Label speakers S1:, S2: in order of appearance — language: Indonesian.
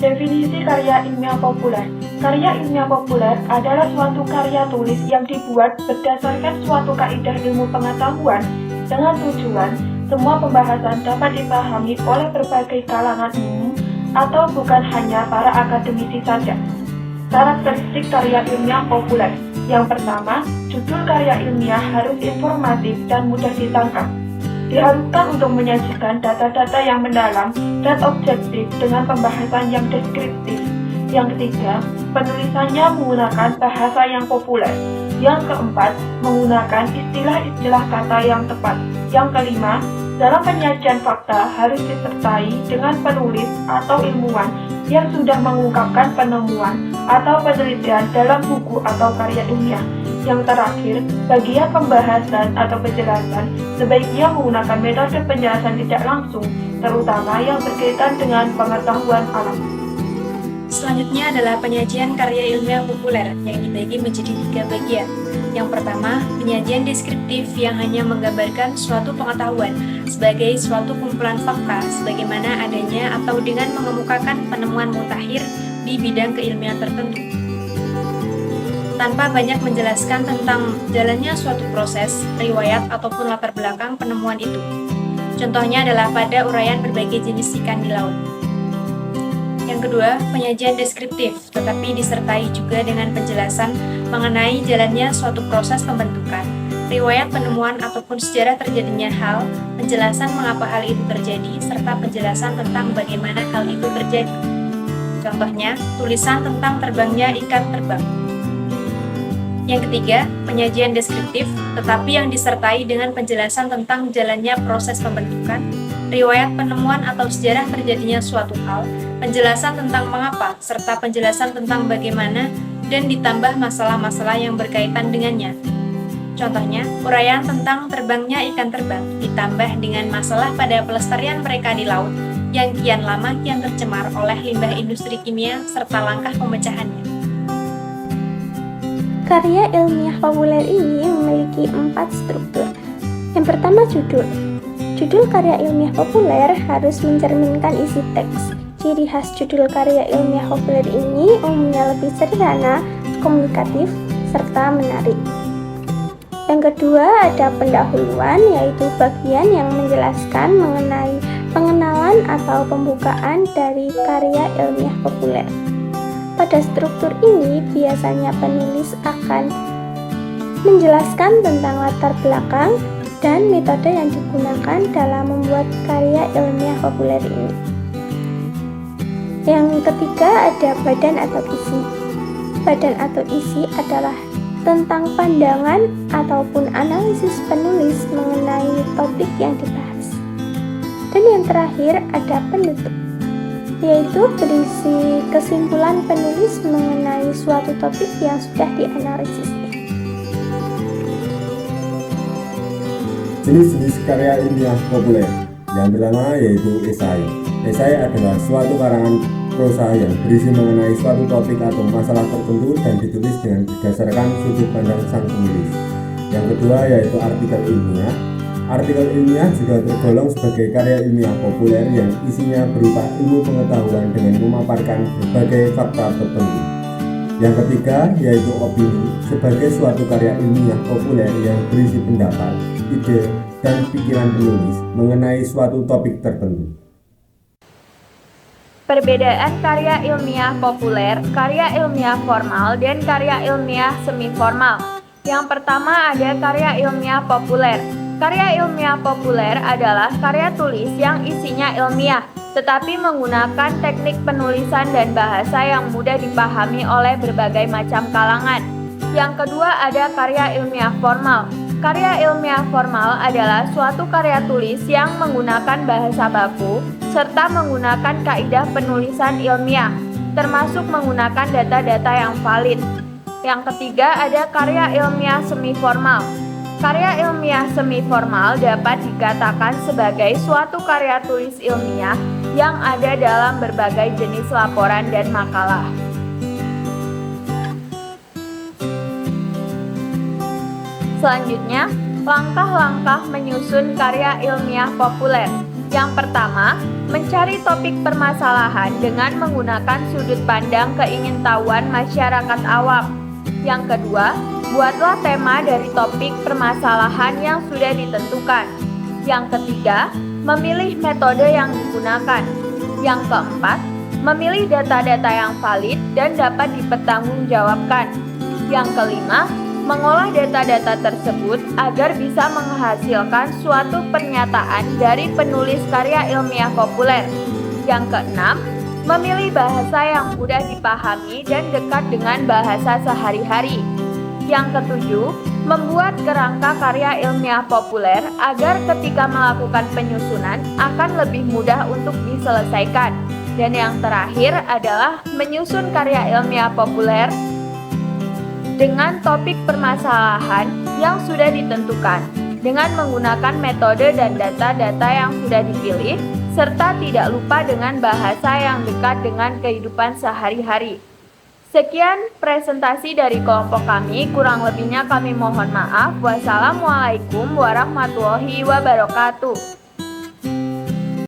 S1: Definisi karya ilmiah populer. Karya ilmiah populer adalah suatu karya tulis yang dibuat berdasarkan suatu kaidah ilmu pengetahuan dengan tujuan semua pembahasan dapat dipahami oleh berbagai kalangan umum atau bukan hanya para akademisi saja. Karakteristik karya ilmiah populer. Yang pertama, judul karya ilmiah harus informatif dan mudah ditangkap. Diharuskan untuk menyajikan data-data yang mendalam dan objektif dengan pembahasan yang deskriptif. Yang ketiga, penulisannya menggunakan bahasa yang populer. Yang keempat, menggunakan istilah-istilah kata yang tepat. Yang kelima, dalam penyajian fakta harus disertai dengan penulis atau ilmuwan yang sudah mengungkapkan penemuan atau penelitian dalam buku atau karya ilmiah. Yang terakhir, bagian pembahasan atau penjelasan sebaiknya menggunakan metode penjelasan tidak langsung, terutama yang berkaitan dengan pengetahuan alam.
S2: Selanjutnya adalah penyajian karya ilmiah populer yang dibagi menjadi 3 bagian. Yang pertama, penyajian deskriptif yang hanya menggambarkan suatu pengetahuan sebagai suatu kumpulan fakta sebagaimana adanya atau dengan mengemukakan penemuan mutakhir di bidang keilmian tertentu, tanpa banyak menjelaskan tentang jalannya suatu proses, riwayat, ataupun latar belakang penemuan itu. Contohnya adalah pada uraian berbagai jenis ikan di laut. Yang kedua, penyajian deskriptif, tetapi disertai juga dengan penjelasan mengenai jalannya suatu proses pembentukan, riwayat penemuan ataupun sejarah terjadinya hal, penjelasan mengapa hal itu terjadi, serta penjelasan tentang bagaimana hal itu terjadi. Contohnya, tulisan tentang terbangnya ikan terbang. Yang ketiga, penyajian deskriptif, tetapi yang disertai dengan penjelasan tentang jalannya proses pembentukan, riwayat penemuan atau sejarah terjadinya suatu hal, penjelasan tentang mengapa, serta penjelasan tentang bagaimana, dan ditambah masalah-masalah yang berkaitan dengannya. Contohnya, uraian tentang terbangnya ikan terbang, ditambah dengan masalah pada pelestarian mereka di laut, yang kian lama kian tercemar oleh limbah industri kimia, serta langkah pemecahannya.
S3: Karya ilmiah populer ini memiliki 4 struktur. Yang pertama, judul. Judul karya ilmiah populer harus mencerminkan isi teks. Ciri khas judul karya ilmiah populer ini umumnya lebih sederhana, komunikatif, serta menarik. Yang kedua, ada pendahuluan, yaitu bagian yang menjelaskan mengenai pengenalan atau pembukaan dari karya ilmiah populer. Pada struktur ini, biasanya penulis akan menjelaskan tentang latar belakang dan metode yang digunakan dalam membuat karya ilmiah populer ini. Yang ketiga, ada badan atau isi. Badan atau isi adalah tentang pandangan ataupun analisis penulis mengenai topik yang dibahas. Dan yang terakhir, ada penutup, yaitu berisi kesimpulan penulis mengenai suatu topik yang sudah dianalisisnya.
S4: Jenis-jenis karya ilmiah populer. Yang pertama yaitu esai. Esai adalah suatu karangan prosa yang berisi mengenai suatu topik atau masalah tertentu dan ditulis dengan berdasarkan sudut pandang sang penulis. Yang kedua yaitu artikel ilmiah. Artikel ilmiah juga tergolong sebagai karya ilmiah populer yang isinya berupa ilmu pengetahuan dengan memaparkan berbagai fakta tertentu. Yang ketiga yaitu opini, sebagai suatu karya ilmiah populer yang berisi pendapat, ide, dan pikiran penulis mengenai suatu topik tertentu.
S5: Perbedaan karya ilmiah populer, karya ilmiah formal, dan karya ilmiah semi-formal. Yang pertama ada karya ilmiah populer. Karya ilmiah populer adalah karya tulis yang isinya ilmiah, tetapi menggunakan teknik penulisan dan bahasa yang mudah dipahami oleh berbagai macam kalangan. Yang kedua ada karya ilmiah formal. Karya ilmiah formal adalah suatu karya tulis yang menggunakan bahasa baku serta menggunakan kaidah penulisan ilmiah, termasuk menggunakan data-data yang valid. Yang ketiga ada karya ilmiah semi-formal. Karya ilmiah semi-formal dapat dikatakan sebagai suatu karya tulis ilmiah yang ada dalam berbagai jenis laporan dan makalah. Selanjutnya, langkah-langkah menyusun karya ilmiah populer. Yang pertama, mencari topik permasalahan dengan menggunakan sudut pandang keingintahuan masyarakat awam. Yang kedua, buatlah tema dari topik permasalahan yang sudah ditentukan. Yang ketiga, memilih metode yang digunakan. Yang keempat, memilih data-data yang valid dan dapat dipertanggungjawabkan. Yang kelima, mengolah data-data tersebut agar bisa menghasilkan suatu pernyataan dari penulis karya ilmiah populer. Yang keenam, memilih bahasa yang mudah dipahami dan dekat dengan bahasa sehari-hari. Yang ketujuh, membuat kerangka karya ilmiah populer agar ketika melakukan penyusunan akan lebih mudah untuk diselesaikan. Dan yang terakhir adalah menyusun karya ilmiah populer dengan topik permasalahan yang sudah ditentukan, dengan menggunakan metode dan data-data yang sudah dipilih, serta tidak lupa dengan bahasa yang dekat dengan kehidupan sehari-hari. Sekian presentasi dari kelompok kami, kurang lebihnya kami mohon maaf. Wassalamualaikum warahmatullahi wabarakatuh.